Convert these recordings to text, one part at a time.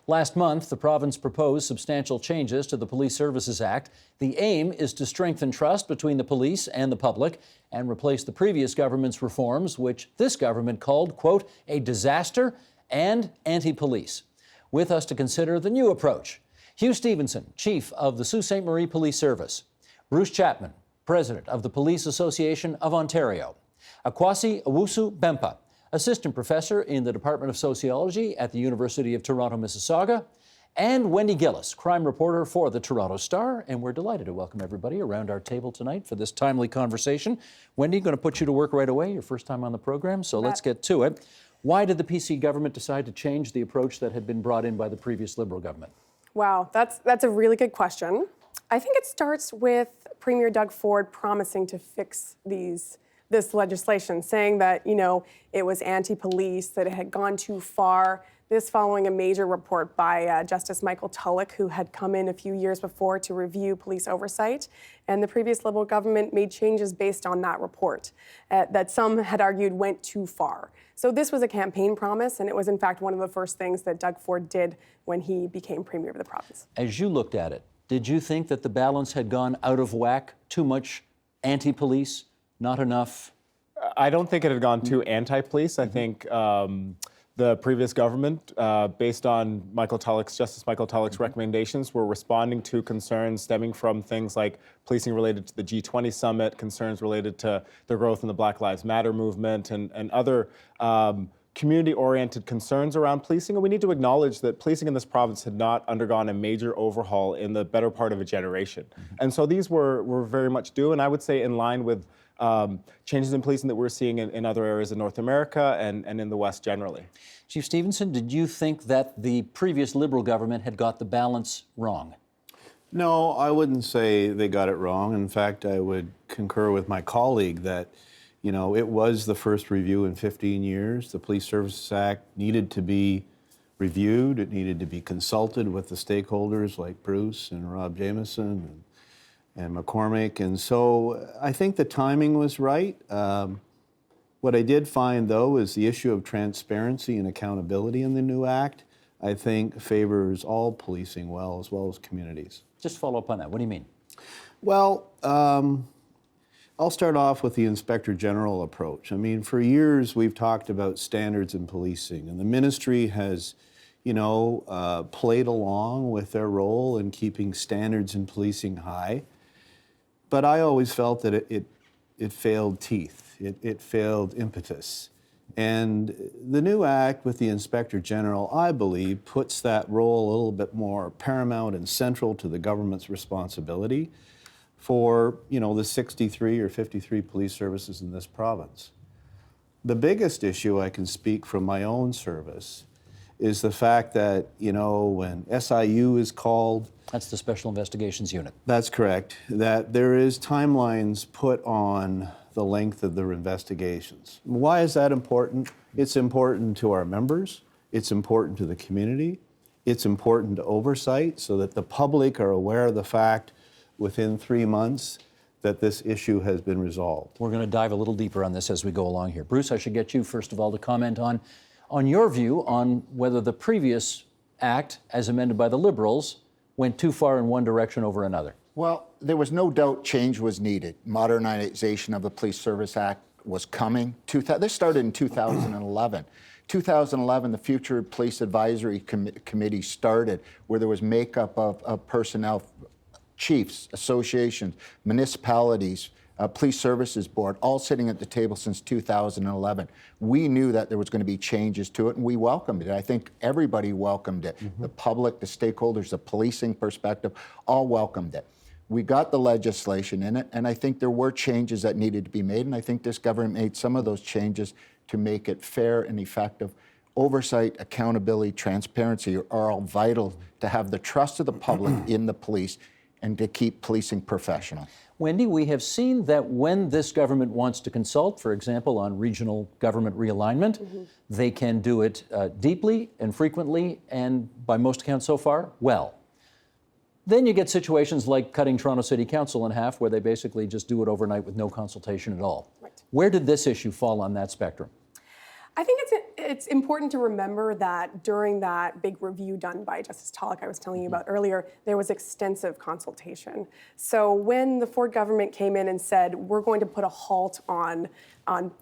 Last month, the province proposed substantial changes to the Police Services Act. The aim is to strengthen trust between the police and the public and replace the previous government's reforms, which this government called, quote, a disaster and anti-police. With us to consider the new approach, Hugh Stevenson, Chief of the Sault Ste. Marie Police Service; Bruce Chapman, President of the Police Association of Ontario; Akwasi Owusu-Bempah, Assistant Professor in the Department of Sociology at the University of Toronto, Mississauga; and Wendy Gillis, crime reporter for the Toronto Star. And we're delighted to welcome everybody around our table tonight for this timely conversation. Wendy, going to put you to work right away, your first time on the program, so let's get to it. Why did the PC government decide to change the approach that had been brought in by the previous Liberal government? Wow, that's a really good question. I think it starts with Premier Doug Ford promising to fix this legislation, saying that, it was anti-police, that it had gone too far. This following a major report by Justice Michael Tulloch, who had come in a few years before to review police oversight. And the previous Liberal government made changes based on that report that some had argued went too far. So this was a campaign promise, and it was in fact one of the first things that Doug Ford did when he became Premier of the province. As you looked at it, did you think that the balance had gone out of whack? Too much anti-police? Not enough? I don't think it had gone too anti-police. I think the previous government, based on Justice Michael Tulloch's recommendations, were responding to concerns stemming from things like policing related to the G20 summit, concerns related to the growth in the Black Lives Matter movement, and other community-oriented concerns around policing. And we need to acknowledge that policing in this province had not undergone a major overhaul in the better part of a generation. And so these were very much due, and I would say in line with changes in policing that we're seeing in other areas in North America and in the West generally. Chief Stevenson, did you think that the previous Liberal government had got the balance wrong? No, I wouldn't say they got it wrong. In fact, I would concur with my colleague that, it was the first review in 15 years. The Police Services Act needed to be reviewed. It needed to be consulted with the stakeholders like Bruce and Rob Jameson and McCormick. And so I think the timing was right. What I did find, though, is the issue of transparency and accountability in the new act, I think, favors all policing well as communities. Just follow up on that. What do you mean? Well, I'll start off with the Inspector General approach. I mean, for years we've talked about standards in policing, and the ministry has, played along with their role in keeping standards in policing high. But I always felt that it failed teeth. It failed impetus. And the new act with the Inspector General, I believe, puts that role a little bit more paramount and central to the government's responsibility for, the 63 or 53 police services in this province. The biggest issue, I can speak from my own service, is the fact that, when SIU is called... That's the Special Investigations Unit. That's correct. That there is timelines put on the length of their investigations. Why is that important? It's important to our members. It's important to the community. It's important to oversight so that the public are aware of the fact within 3 months that this issue has been resolved. We're going to dive a little deeper on this as we go along here. Bruce, I should get you, first of all, to comment on your view on whether the previous act, as amended by the Liberals, went too far in one direction over another. Well, there was no doubt change was needed. Modernization of the Police Service Act was coming. This started in 2011. 2011, the Future Police Advisory Committee started, where there was makeup of personnel, chiefs, associations, municipalities, Police Services Board, all sitting at the table since 2011. We knew that there was going to be changes to it, and we welcomed it. I think everybody welcomed it. Mm-hmm. The public, the stakeholders, the policing perspective, all welcomed it. We got the legislation in it, and I think there were changes that needed to be made, and I think this government made some of those changes to make it fair and effective. Oversight, accountability, transparency are all vital to have the trust of the public in the police and to keep policing professional. Wendy, we have seen that when this government wants to consult, for example, on regional government realignment, they can do it deeply and frequently, and by most accounts so far, well. Then you get situations like cutting Toronto City Council in half, where they basically just do it overnight with no consultation at all. Right. Where did this issue fall on that spectrum? I think it's important to remember that during that big review done by Justice Tulloch I was telling you about earlier, there was extensive consultation. So when the Ford government came in and said, we're going to put a halt on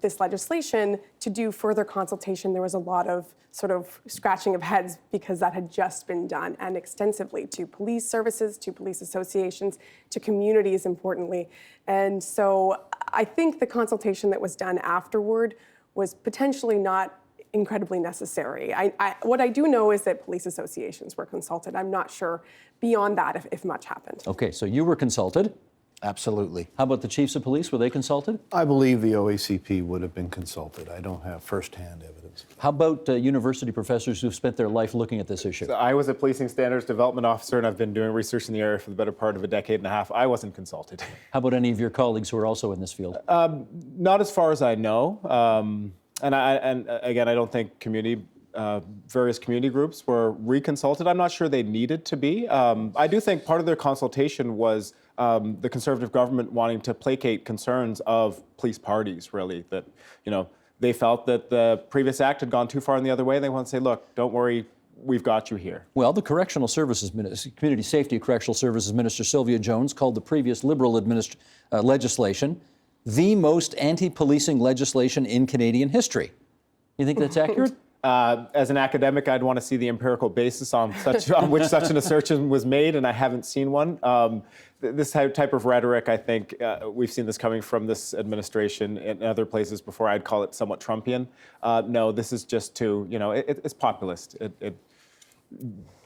this legislation to do further consultation, there was a lot of sort of scratching of heads because that had just been done, and extensively, to police services, to police associations, to communities, importantly. And so I think the consultation that was done afterward was potentially not incredibly necessary. What I do know is that police associations were consulted. I'm not sure beyond that if much happened. Okay, so you were consulted. Absolutely. How about the chiefs of police? Were they consulted? I believe the OACP would have been consulted. I don't have firsthand evidence. How about university professors who've spent their life looking at this issue? So I was a policing standards development officer, and I've been doing research in the area for the better part of a decade and a half. I wasn't consulted. How about any of your colleagues who are also in this field? Not as far as I know. And again, I don't think various community groups were reconsulted. I'm not sure they needed to be. I do think part of their consultation was the Conservative government wanting to placate concerns of police parties, really, that, they felt that the previous act had gone too far in the other way. They want to say, look, don't worry, we've got you here. Well, the Correctional Services Minister, Community Safety Correctional Services Minister Sylvia Jones called the previous Liberal legislation the most anti-policing legislation in Canadian history. You think that's accurate? As an academic, I'd want to see the empirical basis on which such an assertion was made, and I haven't seen one. This type of rhetoric, I think, we've seen this coming from this administration in other places before. I'd call it somewhat Trumpian. No, this is just too, it's populist. It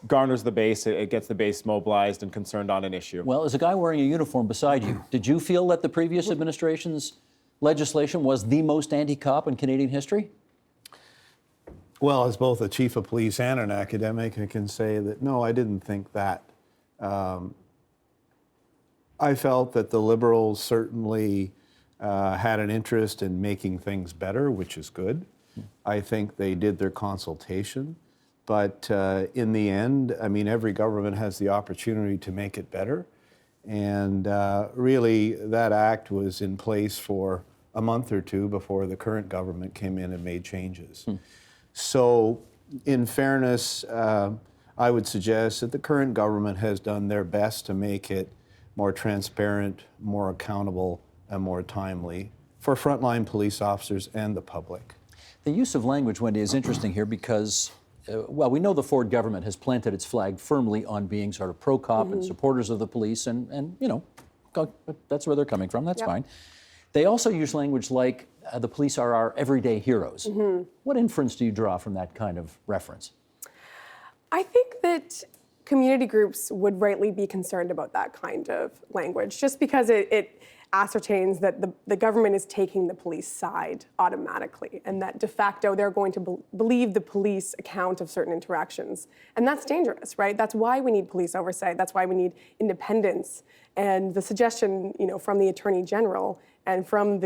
garners the base, it gets the base mobilized and concerned on an issue. Well, as a guy wearing a uniform beside you, did you feel that the previous administration's legislation was the most anti-cop in Canadian history? Well, as both a chief of police and an academic, I can say that, no, I didn't think that. I felt that the Liberals certainly had an interest in making things better, which is good. I think they did their consultation. But in the end, I mean, every government has the opportunity to make it better. And really, that act was in place for a month or two before the current government came in and made changes. So, in fairness, I would suggest that the current government has done their best to make it more transparent, more accountable, and more timely for frontline police officers and the public. The use of language, Wendy, is interesting here because, we know the Ford government has planted its flag firmly on being sort of pro-cop and supporters of the police, and that's where they're coming from. That's fine. They also use language like the police are our everyday heroes. What inference do you draw from that kind of reference? I think that community groups would rightly be concerned about that kind of language, just because it ascertains that the government is taking the police side automatically, and that de facto they're going to believe the police account of certain interactions. And that's dangerous, right? That's why we need police oversight. That's why we need independence. And the suggestion, from the Attorney General and from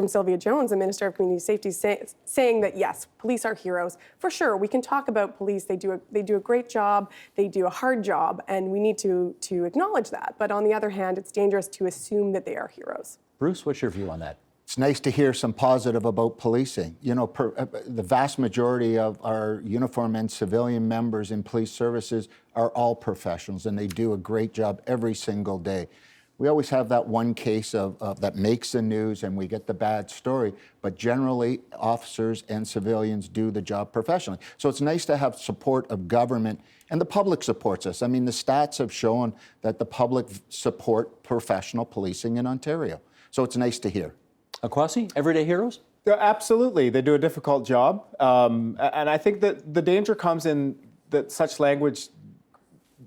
Sylvia Jones, the Minister of Community Safety, saying that yes, police are heroes. For sure, we can talk about police. They do a great job. They do a hard job, and we need to acknowledge that. But on the other hand, it's dangerous to assume that they are heroes. Bruce, what's your view on that? It's nice to hear some positive about policing. The vast majority of our uniform and civilian members in police services are all professionals, and they do a great job every single day. We always have that one case of that makes the news, and we get the bad story, but generally officers and civilians do the job professionally. So it's nice to have support of government, and the public supports us. I mean, the stats have shown that the public support professional policing in Ontario. So it's nice to hear. Akwasi, everyday heroes? Absolutely, they do a difficult job. And I think that the danger comes in that such language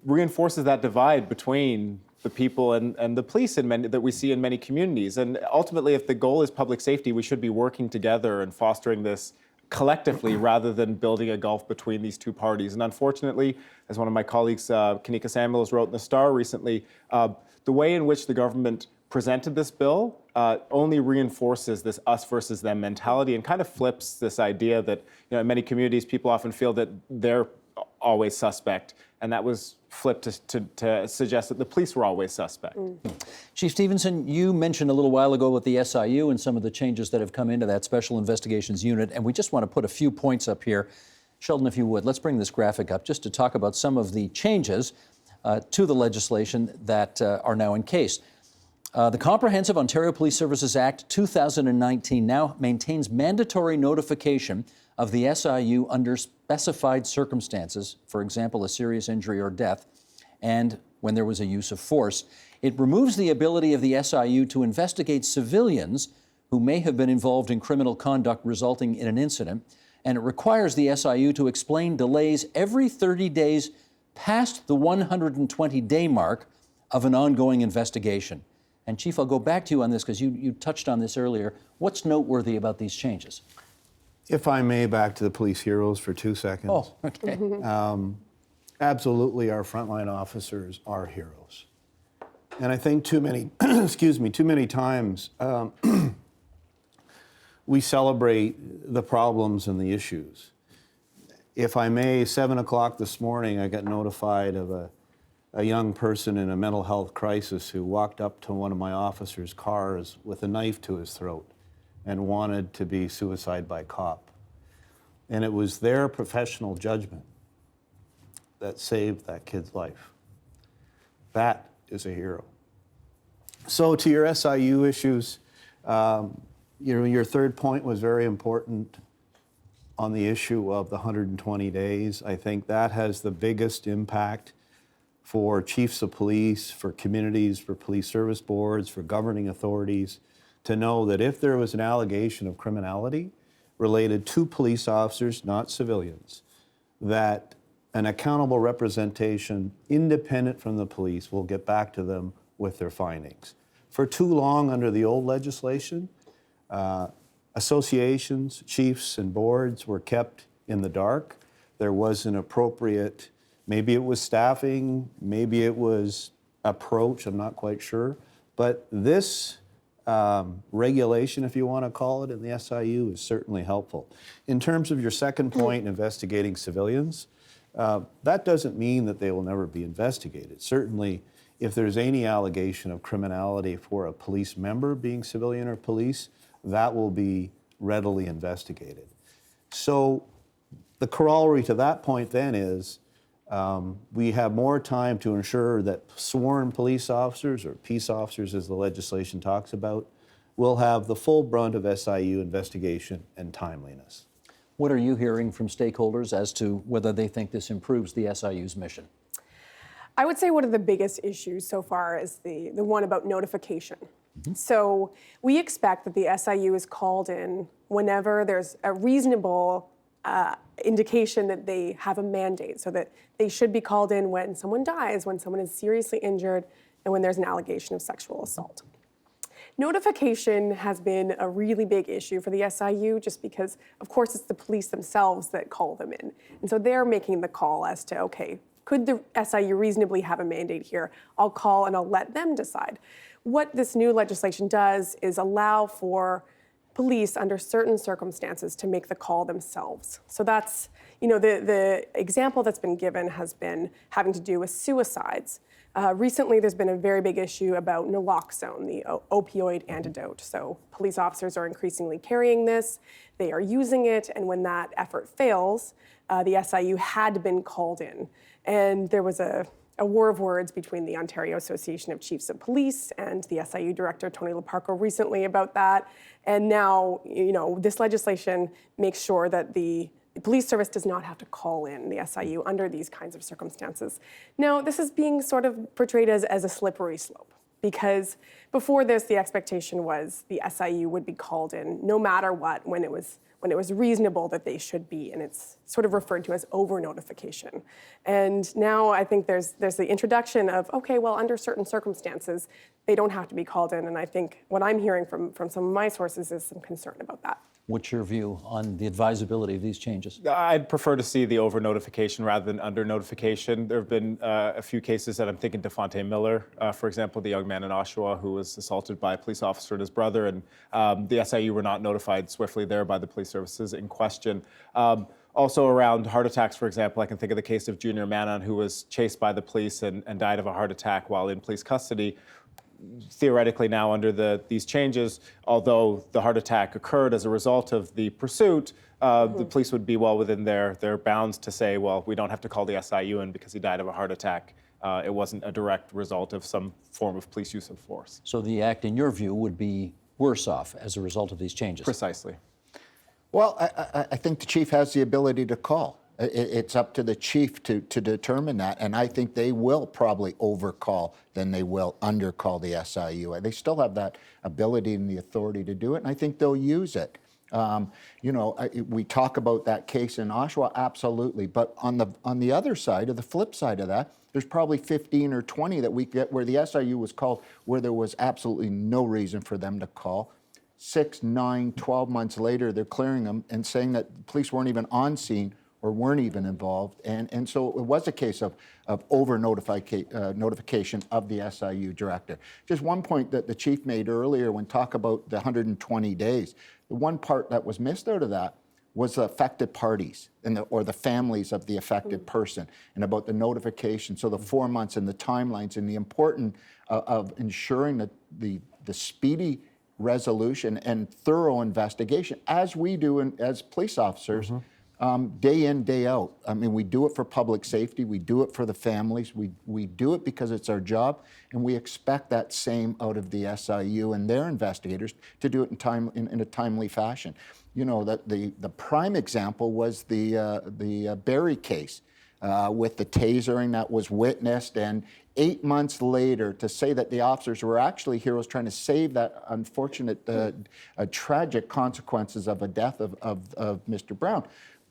reinforces that divide between the people and the police that we see in many communities. And ultimately, if the goal is public safety, we should be working together and fostering this collectively rather than building a gulf between these two parties. And unfortunately, as one of my colleagues, Kanika Samuels, wrote in the Star recently, the way in which the government presented this bill only reinforces this us versus them mentality and kind of flips this idea that in many communities, people often feel that their always suspect, and that was flipped to suggest that the police were always suspect. Chief Stevenson, you mentioned a little while ago with the SIU and some of the changes that have come into that Special Investigations Unit, and we just want to put a few points up here. Sheldon, if you would, let's bring this graphic up just to talk about some of the changes to the legislation that are now in case. The Comprehensive Ontario Police Services Act 2019 now maintains mandatory notification of the SIU under specified circumstances, for example, a serious injury or death, and when there was a use of force. It removes the ability of the SIU to investigate civilians who may have been involved in criminal conduct resulting in an incident, and it requires the SIU to explain delays every 30 days past the 120-day mark of an ongoing investigation. And Chief, I'll go back to you on this because you touched on this earlier. What's noteworthy about these changes? If I may, back to the police heroes for 2 seconds. Oh, okay. Absolutely, our frontline officers are heroes. And I think too many, too many times we celebrate the problems and the issues. If I may, 7 o'clock this morning, I got notified of a young person in a mental health crisis who walked up to one of my officers' cars with a knife to his throat and wanted to be suicide by cop. And it was their professional judgment that saved that kid's life. That is a hero. So to your SIU issues, your third point was very important on the issue of the 120 days. I think that has the biggest impact for chiefs of police, for communities, for police service boards, for governing authorities, to know that if there was an allegation of criminality related to police officers, not civilians, that an accountable representation independent from the police will get back to them with their findings. For too long under the old legislation, associations, chiefs, and boards were kept in the dark. There was an appropriate, maybe it was staffing, maybe it was approach, I'm not quite sure, but this regulation, if you want to call it, in the SIU is certainly helpful. In terms of your second point, investigating civilians, that doesn't mean that they will never be investigated. Certainly, if there's any allegation of criminality for a police member being civilian or police, that will be readily investigated. So the corollary to that point then is we have more time to ensure that sworn police officers, or peace officers as the legislation talks about, will have the full brunt of SIU investigation and timeliness. What are you hearing from stakeholders as to whether they think this improves the SIU's mission? I would say one of the biggest issues so far is the one about notification. So we expect that the SIU is called in whenever there's a reasonable indication that they have a mandate, so that they should be called in when someone dies, when someone is seriously injured, and when there's an allegation of sexual assault. Notification has been a really big issue for the SIU just because, of course, it's the police themselves that call them in. And so they're making the call as to, okay, could the SIU reasonably have a mandate here? I'll call and I'll let them decide. What this new legislation does is allow for police under certain circumstances to make the call themselves. So that's, the example that's been given has been having to do with suicides. Recently, there's been a very big issue about naloxone, the opioid antidote. So police officers are increasingly carrying this, they are using it, and when that effort fails, the SIU had been called in. And there was a war of words between the Ontario Association of Chiefs of Police and the SIU director, Tony Leparco, recently about that. And now, this legislation makes sure that the police service does not have to call in the SIU under these kinds of circumstances. Now, this is being sort of portrayed as a slippery slope, because before this, the expectation was the SIU would be called in no matter what when it was reasonable that they should be, and it's sort of referred to as over-notification. And now I think there's the introduction of, okay, well, under certain circumstances, they don't have to be called in, and I think what I'm hearing from some of my sources is some concern about that. What's your view on the advisability of these changes? I'd prefer to see the over-notification rather than under-notification. There have been a few cases that I'm thinking DeFonte Miller, for example, the young man in Oshawa who was assaulted by a police officer and his brother, and the SIU were not notified swiftly there by the police services in question. Also around heart attacks, for example, I can think of the case of Junior Manon, who was chased by the police and died of a heart attack while in police custody. Theoretically now under these changes, although the heart attack occurred as a result of the pursuit, the police would be well within their bounds to say, well, we don't have to call the SIU in because he died of a heart attack. It wasn't a direct result of some form of police use of force. So the act, in your view, would be worse off as a result of these changes? Precisely. Well, I think the chief has the ability to call. It's up to the chief to determine that, and I think they will probably overcall than they will undercall the SIU. They still have that ability and the authority to do it, and I think they'll use it. We talk about that case in Oshawa, absolutely, but on the other side, or the flip side of that, there's probably 15 or 20 that we get where the SIU was called, where there was absolutely no reason for them to call. 6, 9, 12 months later, they're clearing them and saying that the police weren't even on scene or weren't even involved. And so it was a case of notification of the SIU director. Just one point that the chief made earlier when talk about the 120 days, the one part that was missed out of that was the affected parties or the families of the affected person, and about the notification. So the 4 months and the timelines and the importance of ensuring that the speedy resolution and thorough investigation, as we do as police officers, day in, day out. I mean, we do it for public safety, we do it for the families, we do it because it's our job, and we expect that same out of the SIU and their investigators to do it in a timely fashion. You know, that the prime example was the Barrie case with the tasering that was witnessed, and 8 months later to say that the officers were actually heroes trying to save that unfortunate, tragic consequences of a death of Mr. Brown.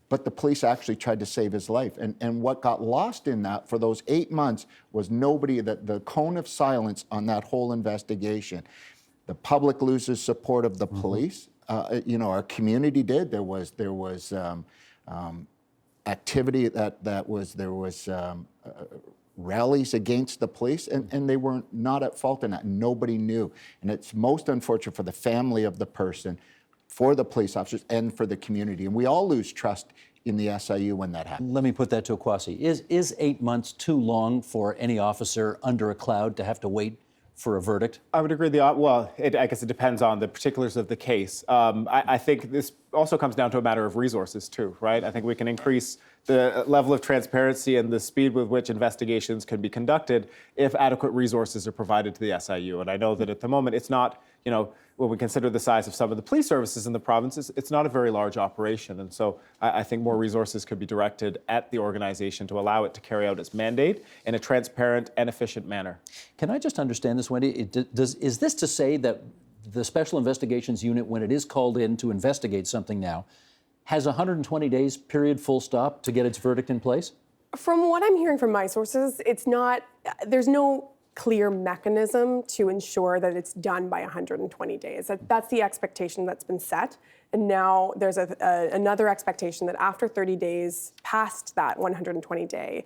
But the police actually tried to save his life. And what got lost in that for those 8 months was the cone of silence on that whole investigation. The public loses support of the police. Our community did. There was activity there was rallies against the police, and they were not at fault in that. Nobody knew. And it's most unfortunate for the family of the person, for the police officers, and for the community. And we all lose trust in the SIU when that happens. Let me put that to Akwasi. Is 8 months too long for any officer under a cloud to have to wait for a verdict? I would agree. I guess it depends on the particulars of the case. I think this also comes down to a matter of resources too, right? I think we can increase the level of transparency and the speed with which investigations can be conducted if adequate resources are provided to the SIU. And I know that at the moment it's not, when we consider the size of some of the police services in the provinces, it's not a very large operation. And so I think more resources could be directed at the organization to allow it to carry out its mandate in a transparent and efficient manner. Can I just understand this, Wendy? Is this to say that the Special Investigations Unit, when it is called in to investigate something now, has 120 days, period, full stop, to get its verdict in place? From what I'm hearing from my sources, there's no clear mechanism to ensure that it's done by 120 days. That's the expectation that's been set. And now there's another expectation that after 30 days past that 120-day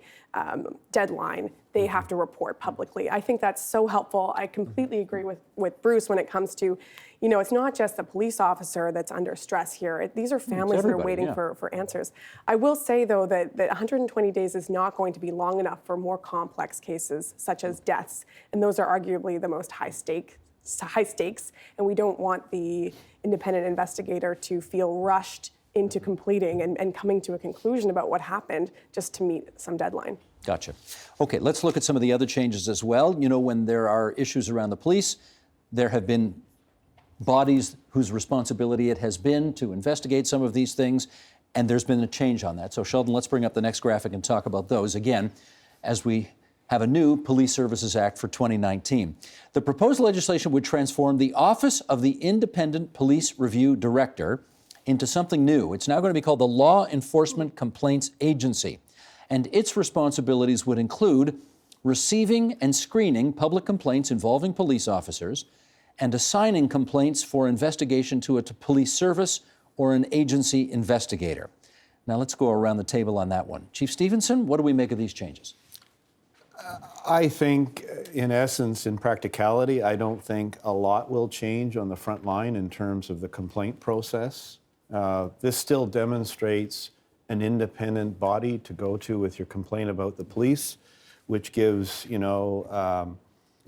deadline, they have to report publicly. I think that's so helpful. I completely agree with Bruce when it comes to, it's not just the police officer that's under stress here. These are families that are waiting for answers. I will say, though, that 120 days is not going to be long enough for more complex cases, such as deaths. And those are arguably the most high stakes, and we don't want the independent investigator to feel rushed into completing and coming to a conclusion about what happened just to meet some deadline. Gotcha. Okay, let's look at some of the other changes as well. When there are issues around the police, there have been bodies whose responsibility it has been to investigate some of these things, and there's been a change on that. So Sheldon, let's bring up the next graphic and talk about those again as we have a new Police Services Act for 2019. The proposed legislation would transform the Office of the Independent Police Review Director into something new. It's now going to be called the Law Enforcement Complaints Agency, and its responsibilities would include receiving and screening public complaints involving police officers and assigning complaints for investigation to a police service or an agency investigator. Now let's go around the table on that one. Chief Stevenson, what do we make of these changes? I think, in essence, in practicality, I don't think a lot will change on the front line in terms of the complaint process. This still demonstrates an independent body to go to with your complaint about the police, which gives,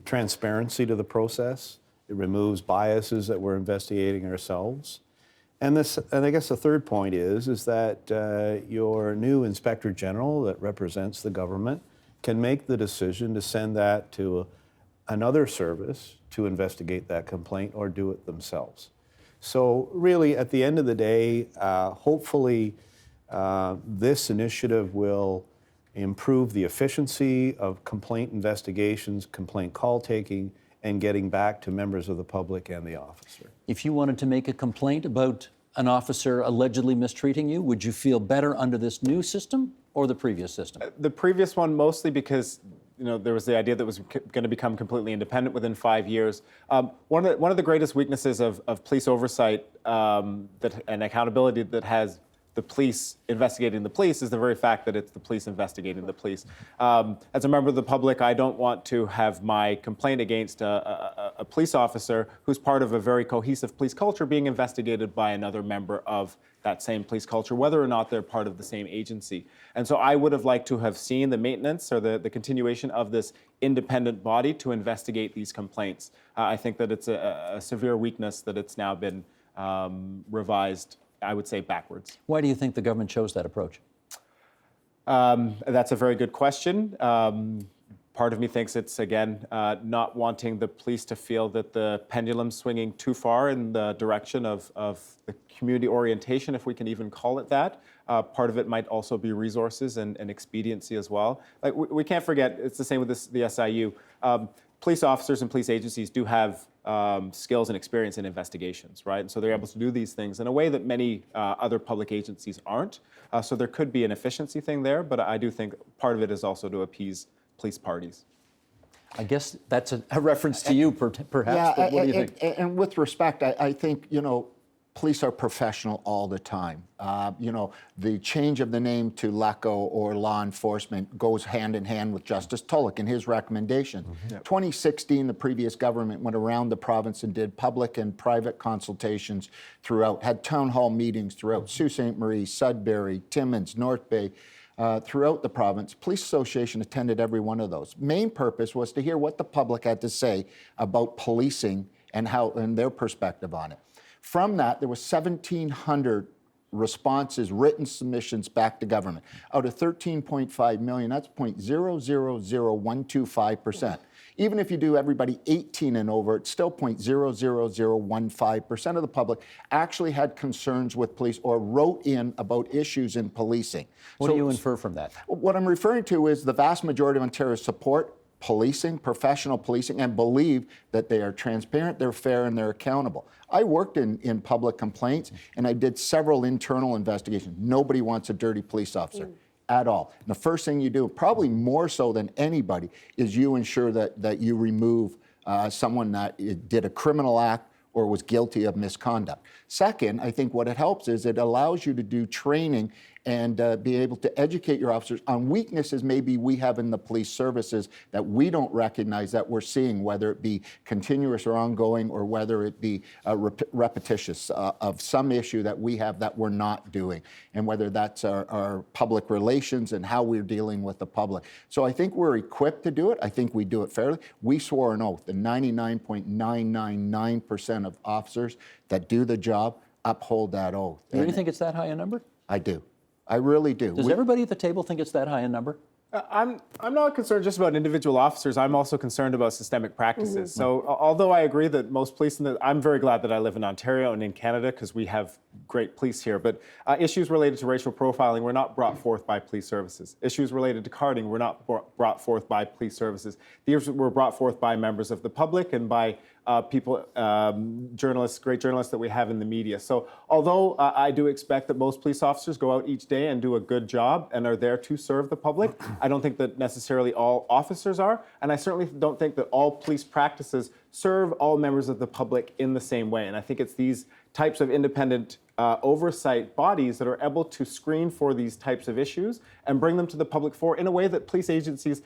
transparency to the process. It removes biases that we're investigating ourselves. And I guess the third point is that your new Inspector General that represents the government can make the decision to send that to another service to investigate that complaint or do it themselves. So really, at the end of the day, hopefully this initiative will improve the efficiency of complaint investigations, complaint call taking, and getting back to members of the public and the officer. If you wanted to make a complaint about an officer allegedly mistreating you, would you feel better under this new system or the previous system? The previous one mostly because there was the idea that it was going to become completely independent within 5 years. One of the greatest weaknesses of police oversight and accountability that has the police investigating the police is the very fact that it's the police investigating the police. As a member of the public, I don't want to have my complaint against a police officer who's part of a very cohesive police culture being investigated by another member of that same police culture, whether or not they're part of the same agency. And so I would have liked to have seen the maintenance or the continuation of this independent body to investigate these complaints. I think that it's a severe weakness that it's now been revised, I would say, backwards. Why do you think the government chose that approach? That's a very good question. Part of me thinks it's, again, not wanting the police to feel that the pendulum's swinging too far in the direction of the community orientation, if we can even call it that. Part of it might also be resources and expediency as well. Like we can't forget, it's the same with the SIU. Police officers and police agencies do have skills and experience in investigations, right? And so they're able to do these things in a way that many other public agencies aren't. So there could be an efficiency thing there, but I do think part of it is also to appease police parties. I guess that's a reference to you, perhaps, but what do you think? And with respect, I think, police are professional all the time. The change of the name to LECO or law enforcement goes hand in hand with Justice Tulloch and his recommendation. Mm-hmm. Yep. 2016, the previous government went around the province and did public and private consultations throughout, had town hall meetings throughout Sault Ste. Marie, Sudbury, Timmins, North Bay, throughout the province. Police Association attended every one of those. Main purpose was to hear what the public had to say about policing and their perspective on it. From that, there was 1,700 responses, written submissions back to government. Out of 13.5 million, that's 0.000125%. Even if you do everybody 18 and over, it's still 0.00015% of the public actually had concerns with police or wrote in about issues in policing. What do you infer from that? What I'm referring to is the vast majority of Ontarians support policing, professional policing, and believe that they are transparent, they're fair, and they're accountable. I worked in public complaints, and I did several internal investigations. Nobody wants a dirty police officer at all. And the first thing you do, probably more so than anybody, is you ensure that you remove someone that did a criminal act or was guilty of misconduct. Second, I think what it helps is it allows you to do training and be able to educate your officers on weaknesses maybe we have in the police services that we don't recognize that we're seeing, whether it be continuous or ongoing, or whether it be repetitious of some issue that we have that we're not doing, and whether that's our public relations and how we're dealing with the public. So I think we're equipped to do it. I think we do it fairly. We swore an oath, and 99.999% of officers that do the job uphold that oath. Do you really think it's that high a number? I do. I really do. Does everybody at the table think it's that high a number? I'm not concerned just about individual officers. I'm also concerned about systemic practices. Mm-hmm. So although I agree that most police, I'm very glad that I live in Ontario and in Canada because we have great police here, but issues related to racial profiling were not brought forth by police services. Issues related to carding were not brought forth by police services. These were brought forth by members of the public and by people, journalists, great journalists that we have in the media. So although I do expect that most police officers go out each day and do a good job and are there to serve the public, I don't think that necessarily all officers are, and I certainly don't think that all police practices serve all members of the public in the same way. And I think it's these types of independent oversight bodies that are able to screen for these types of issues and bring them to the public in a way that police agencies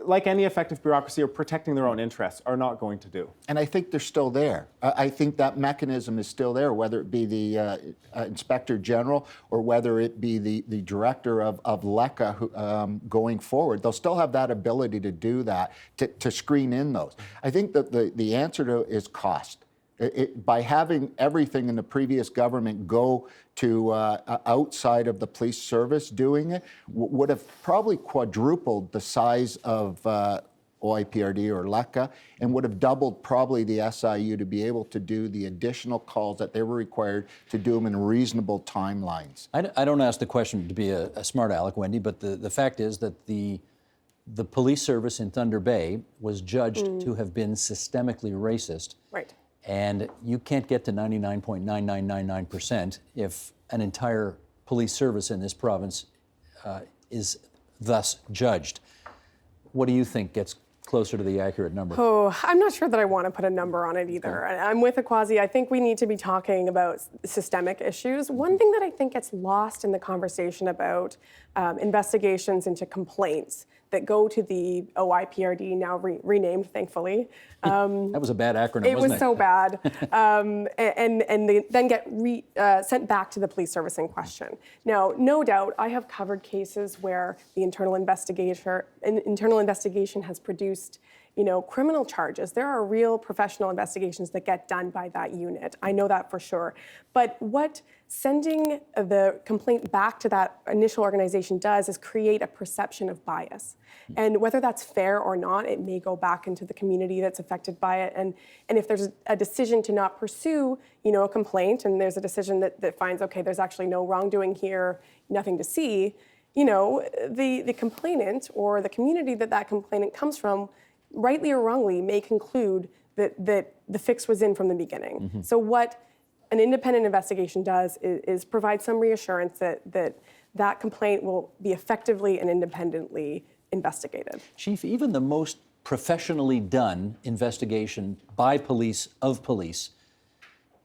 like any effective bureaucracy, are protecting their own interests, are not going to do. And I think they're still there. I think that mechanism is still there, whether it be the Inspector General or whether it be the director of LECA going forward. They'll still have that ability to do that, to screen in those. I think that the answer to it is cost. By having everything in the previous government go to outside of the police service doing it, would have probably quadrupled the size of OIPRD or LECA, and would have doubled probably the SIU to be able to do the additional calls that they were required to do them in reasonable timelines. I don't ask the question to be a smart aleck, Wendy, but the fact is that the police service in Thunder Bay was judged to have been systemically racist. Right. And you can't get to 99.9999% if an entire police service in this province is thus judged. What do you think gets closer to the accurate number? Oh, I'm not sure that I want to put a number on it either. I'm with Akwasi. I think we need to be talking about systemic issues. One thing that I think gets lost in the conversation about investigations into complaints that go to the OIPRD, now renamed, thankfully. That was a bad acronym, It wasn't was so bad. And they then get sent back to the police service in question. Now, no doubt, I have covered cases where the internal investigation has produced, criminal charges. There are real professional investigations that get done by that unit. I know that for sure. But what sending the complaint back to that initial organization does is create a perception of bias. And whether that's fair or not, it may go back into the community that's affected by it. And if there's a decision to not pursue, a complaint, and there's a decision that finds, okay, there's actually no wrongdoing here, nothing to see, the complainant or the community that complainant comes from, rightly or wrongly, may conclude that the fix was in from the beginning. Mm-hmm. So what an independent investigation does is provide some reassurance that complaint will be effectively and independently investigated. Chief, even the most professionally done investigation by police of police,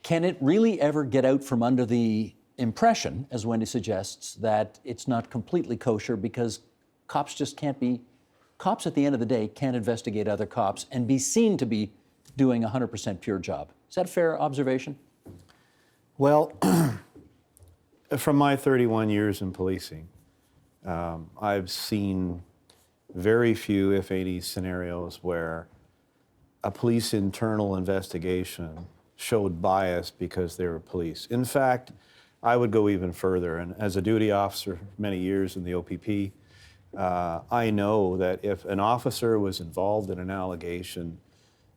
can it really ever get out from under the impression, as Wendy suggests, that it's not completely kosher because cops just can't be, cops at the end of the day can't investigate other cops and be seen to be doing a 100% pure job? Is that a fair observation? Well, from my 31 years in policing, I've seen very few, if any, scenarios where a police internal investigation showed bias because they were police. In fact, I would go even further, and as a duty officer for many years in the OPP, I know that if an officer was involved in an allegation,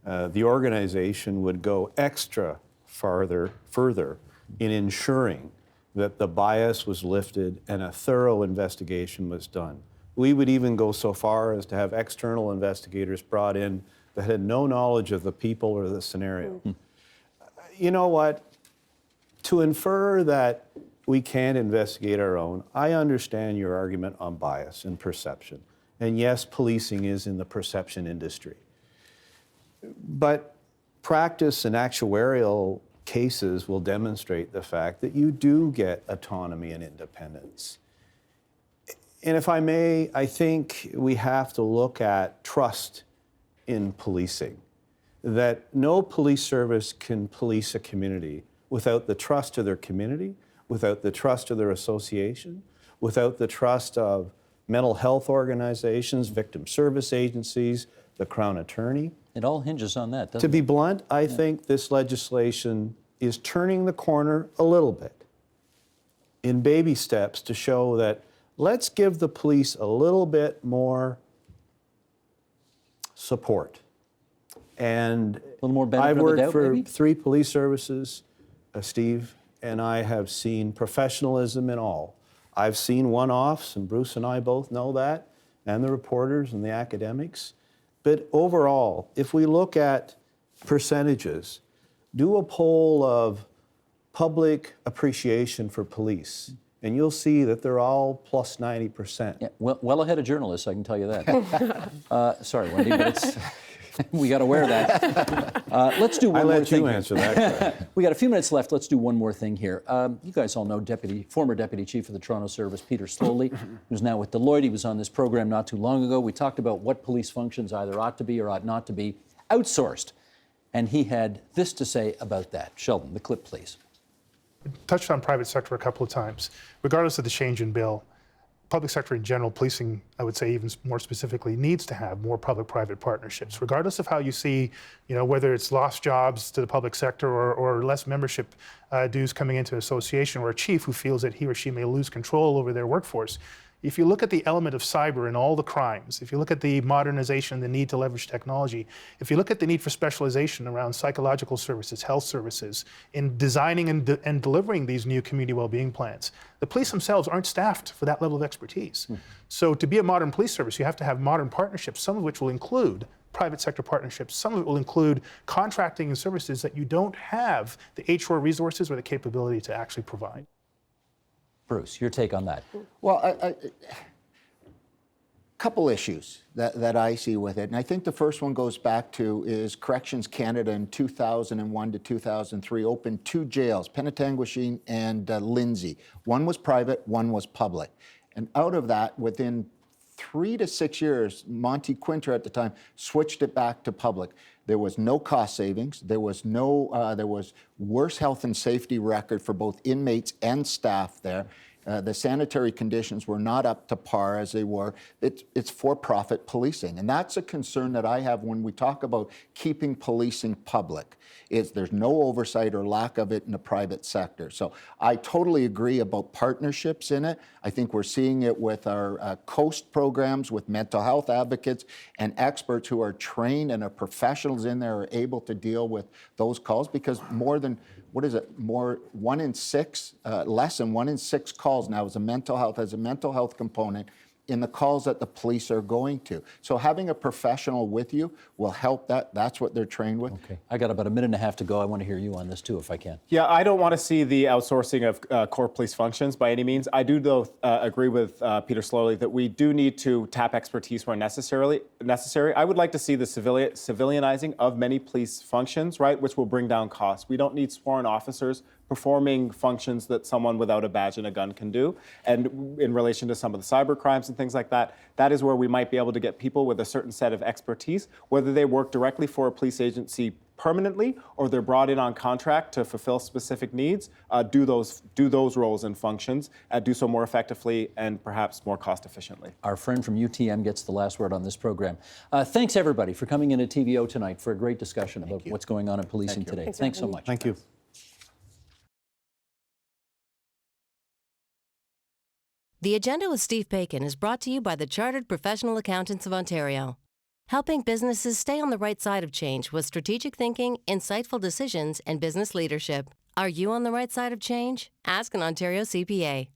the organization would go extra further in ensuring that the bias was lifted and a thorough investigation was done. We would even go so far as to have external investigators brought in that had no knowledge of the people or the scenario. Mm-hmm. You know what? To infer that we can't investigate our own, I understand your argument on bias and perception. And yes, policing is in the perception industry. But practice and actuarial cases will demonstrate the fact that you do get autonomy and independence. And if I may, I think we have to look at trust in policing, that no police service can police a community without the trust of their community, without the trust of their association, without the trust of mental health organizations, victim service agencies, the Crown Attorney. It all hinges on that, doesn't To it? be blunt, I think this legislation is turning the corner a little bit in baby steps to show that let's give the police a little bit more support. And A little more benefit I've of the worked doubt, for maybe? 3 police services, Steve, and I have seen professionalism in all. I've seen one-offs, and Bruce and I both know that, and the reporters and the academics. But overall, if we look at percentages, do a poll of public appreciation for police, and you'll see that they're all plus 90%. Yeah, well ahead of journalists, I can tell you that. Sorry, Wendy, but We got to wear that. Let's do one I more let thing. you answer that question. We got a few minutes left. Let's do one more thing here. You guys all know former Deputy Chief of the Toronto Service, Peter Slowly, who's now with Deloitte. He was on this program not too long ago. We talked about what police functions either ought to be or ought not to be outsourced. And he had this to say about that. Sheldon, the clip, please. Touched on private sector a couple of times. Regardless of the change in bill, public sector in general, policing, I would say even more specifically, needs to have more public-private partnerships. Regardless of how you see, whether it's lost jobs to the public sector or less membership dues coming into an association, or a chief who feels that he or she may lose control over their workforce. If you look at the element of cyber and all the crimes, if you look at the modernization, the need to leverage technology, if you look at the need for specialization around psychological services, health services, in designing and delivering these new community well-being plans, the police themselves aren't staffed for that level of expertise. So to be a modern police service, you have to have modern partnerships, some of which will include private sector partnerships. Some of it will include contracting and services that you don't have the HR resources or the capability to actually provide. Bruce, your take on that. Well, a couple issues that I see with it. And I think the first one goes back to is Corrections Canada in 2001 to 2003 opened 2 jails, Penetanguishene and Lindsay. One was private, one was public. And out of that, within 3 to 6 years, Monty Quinter at the time switched it back to public. There was no cost savings. There was worse health and safety record for both inmates and staff there. The sanitary conditions were not up to par as they were. It's for-profit policing. And that's a concern that I have when we talk about keeping policing public, is there's no oversight or lack of it in the private sector. So I totally agree about partnerships in it. I think we're seeing it with our COAST programs with mental health advocates and experts who are trained and are professionals in there are able to deal with those calls, because more than, less than 1 in 6 calls now has a mental health component in the calls that the police are going to. So having a professional with you will help that. That's what they're trained with. Okay, I got about a minute and a half to go. I want to hear you on this too, if I can. Yeah, I don't want to see the outsourcing of core police functions by any means. I do, though, agree with Peter Slowly that we do need to tap expertise where necessary. I would like to see the civilianizing of many police functions, right, which will bring down costs. We don't need sworn officers performing functions that someone without a badge and a gun can do. And in relation to some of the cyber crimes and things like that, that is where we might be able to get people with a certain set of expertise, whether they work directly for a police agency permanently or they're brought in on contract to fulfill specific needs, do those roles and functions, do so more effectively and perhaps more cost efficiently. Our friend from UTM gets the last word on this program. Thanks, everybody, for coming into TVO tonight for a great discussion about what's going on in policing today. Thanks so much. Thank you. The Agenda with Steve Bacon is brought to you by the Chartered Professional Accountants of Ontario, helping businesses stay on the right side of change with strategic thinking, insightful decisions, and business leadership. Are you on the right side of change? Ask an Ontario CPA.